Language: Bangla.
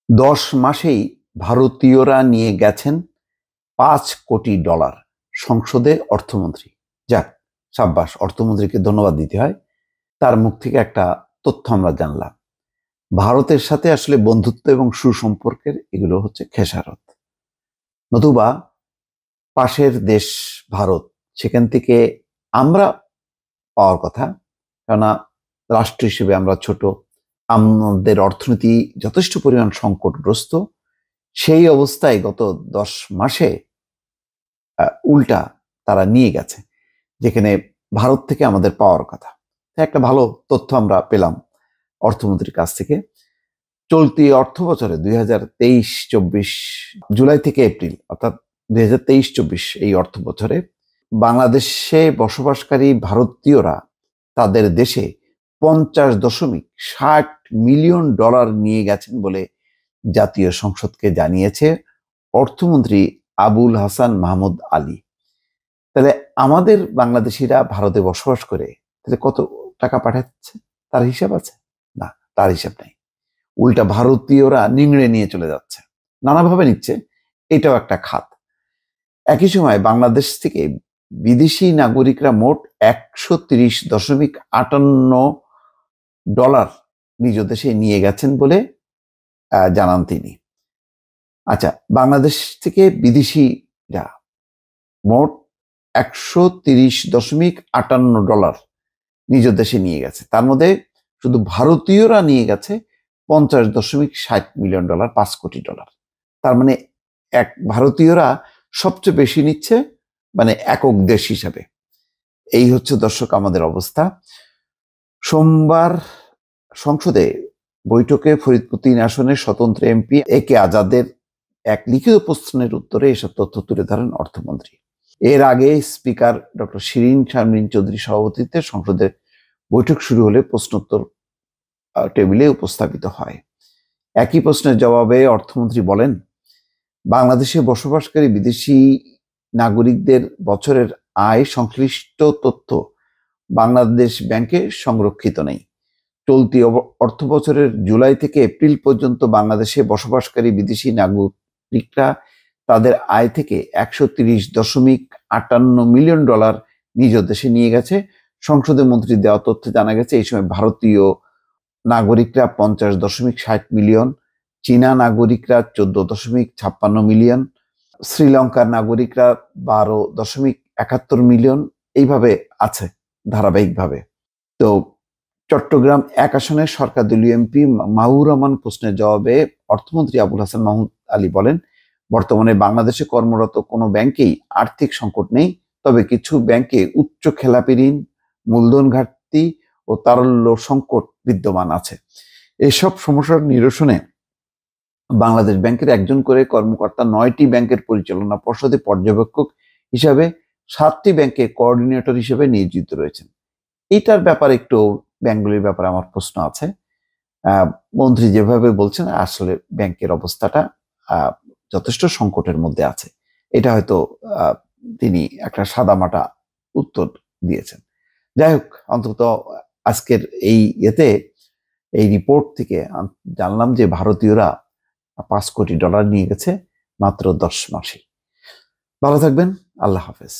10 মাসেই ভারতীয়রা নিয়ে গেছেন $5 কোটি সংসদে অর্থমন্ত্রী। যাক, সাব্বাস, অর্থমন্ত্রীকে ধন্যবাদ দিতে হয়। তার মুখ থেকে একটা তথ্য আমরা জানলাম। ভারতের সাথে আসলে বন্ধুত্ব এবং সুসম্পর্কের এগুলো হচ্ছে খেসারত। নতুবা পাশের দেশ ভারত, সেখান থেকে আমরা পাওয়ার কথা, কেননা রাষ্ট্র হিসেবে আমরা ছোট, আমাদের অর্থনীতি যথেষ্ট পরিমাণ সংকটগ্রস্ত। সেই অবস্থায় গত 10 মাসে উল্টা তারা নিয়ে গেছে, যেখানে ভারত থেকে আমাদের পাওয়ার কথা। একটা ভালো তথ্য আমরা পেলাম অর্থমন্ত্রীর কাছ থেকে। চলতি অর্থ বছরে 2023-24 জুলাই থেকে এপ্রিল, অর্থাৎ 2023-24 এই অর্থ বছরে বাংলাদেশে বসবাসকারী ভারতীয়রা তাদের দেশে $50.60 মিলিয়ন নিয়ে গেছেন বলে জাতীয় সংসদকে জানিয়েছে অর্থমন্ত্রী আবুল হাসান মাহমুদ আলী। তাহলে আমাদের বাংলাদেশিরা ভারতে বসবাস করে তাহলে কত টাকা পাঠাচ্ছে, তার হিসাব আছে? না, তার হিসাব নেই। উল্টা ভারতীয়রা নিংড়ে নিয়ে চলে যাচ্ছে, নানাভাবে নিচ্ছে। এটাও একটা খাত। একই সময় বাংলাদেশ থেকে বিদেশি নাগরিকরা মোট $130.58 নিজ দেশে নিয়ে গেছেন বলে জানান তিনি। আচ্ছা, বাংলাদেশ থেকে বিদেশিরা মোট $130.58 নিজ দেশে নিয়ে গেছে। তার মধ্যে শুধু ভারতীয়রা নিয়ে গেছে $50.60 মিলিয়ন, $5 কোটি। তার মানে ভারতীয়রা সবচেয়ে বেশি নিচ্ছে, মানে একক দেশ হিসাবে। এই হচ্ছে দর্শক আমাদের অবস্থা। সোমবার সংসদে বৈঠকে ফরিদপুর 3 আসনের স্বতন্ত্র এমপি একে আজাদের এক লিখিত প্রশ্নের উত্তরে এসব তথ্য তুলে ধরেন অর্থমন্ত্রী। এর আগে স্পিকার ডক্টর শিরিন শারমিন চৌধুরীর সভাপতিত্বে সংসদের বৈঠক শুরু হলে প্রশ্নোত্তর টেবিলে উপস্থাপিত হয়। একই প্রশ্নের জবাবে অর্থমন্ত্রী বলেন, বাংলাদেশে বসবাসকারী বিদেশি নাগরিকদের বছরের আয় সংশ্লিষ্ট তথ্য বাংলাদেশ ব্যাংকে সংরক্ষিত নেই। চলতি অর্থ বছরের জুলাই থেকে এপ্রিল পর্যন্ত বাংলাদেশে বসবাসকারী বিদেশি নাগরিকরা তাদের আয় থেকে $130.58 মিলিয়ন নিজ দেশে নিয়ে গেছে। সংসদে মন্ত্রী দেওয়া তথ্যে জানা গেছে, এই সময় ভারতীয় নাগরিকরা $50.60 মিলিয়ন, চীনা নাগরিকরা $14.56 মিলিয়ন, শ্রীলঙ্কার নাগরিকরা $12.71 মিলিয়ন, এইভাবে আছে ধারাবাহিকভাবে। তো চট্টগ্রাম 1 আসনের সরকার দলীয় এমপি মাহবুর রহমান প্রশ্নের জবাবে অর্থমন্ত্রী আবুল হাসান মাহমুদ আলী বলেন, বর্তমানে বাংলাদেশে কর্মরত কোনো ব্যাংকেই আর্থিক সংকট নেই, তবে কিছু ব্যাংকে উচ্চ খেলাপি ঋণ, মূলধন ঘাটতি ও তারল্য সংকট বিদ্যমান আছে। এসব সমস্যার নিরসনে বাংলাদেশ ব্যাংকের একজন করে কর্মকর্তা 9টি ব্যাংকের পরিচালনা পর্ষদে পর্যবেক্ষক হিসাবে, 7টি ব্যাংকে কোঅর্ডিনেটর হিসেবে নিয়োজিত রয়েছেন। এইটার ব্যাপারে একটু ব্যাংকগুলির ব্যাপারে আমার প্রশ্ন আছে। মন্ত্রী যেভাবে বলছেন, আসলে ব্যাংকের অবস্থাটা যথেষ্ট সংকটের মধ্যে আছে। এটা হয়তো তিনি একটা সাদামাটা উত্তর দিয়েছেন। যাই হোক, অন্তত আজকের এই এই রিপোর্ট থেকে জানলাম যে ভারতীয়রা $5 কোটি নিয়ে গেছে মাত্র 10 মাসে। ভালো থাকবেন, আল্লাহ হাফেজ।